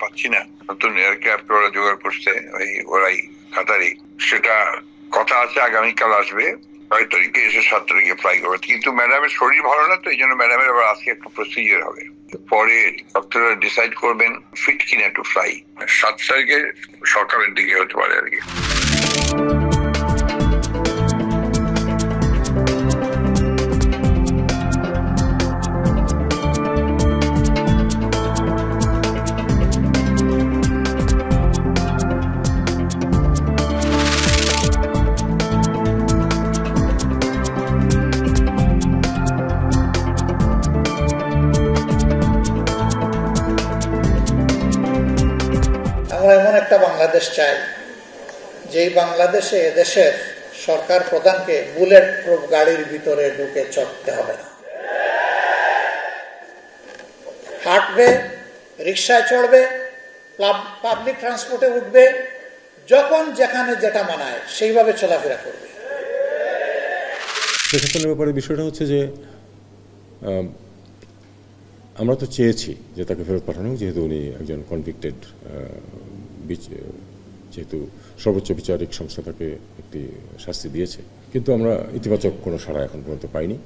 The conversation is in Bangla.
পাচ্ছি না, নতুন এয়ারক্রাফট ওরা জোগাড় করছে, ওরাই কাতারি, সেটা কথা আছে আগামীকাল আসবে, 6 তারিখে এসে 7 তারিখে ফ্লাই করবে। কিন্তু ম্যাডামের শরীর ভালো না, তো এই জন্য ম্যাডামের আবার আজকে একটা প্রসিজার হবে, পরে ডক্টররা ডিসাইড করবেন ফিট কিনা টু ফ্লাই। 7 তারিখে সকালের দিকে হতে পারে আর কি। এমন একটা বাংলাদেশ চাই যেই বাংলাদেশে এদেশের সরকার প্রধানকে বুলেট প্রুফ গাড়ির ভিতরে ঢুকে চড়তে হবে না, হাঁটবে, রিক্সায় চড়বে, পাবলিক ট্রান্সপোর্টে উঠবে, যখন যেখানে যেটা মানায় সেইভাবে চলাফেরা করবে। প্রশাসনের ব্যাপারে বিষয়টা হচ্ছে যে আমরা তো চেয়েছি যে তাকে ফেরত পাঠানো, যেহেতু উনি একজন কনভিক্টেড, যেহেতু সর্বোচ্চ বিচারিক সংস্থা তাকে একটি শাস্তি দিয়েছে, কিন্তু আমরা ইতিবাচক কোনো সাড়া এখন পর্যন্ত পাইনি।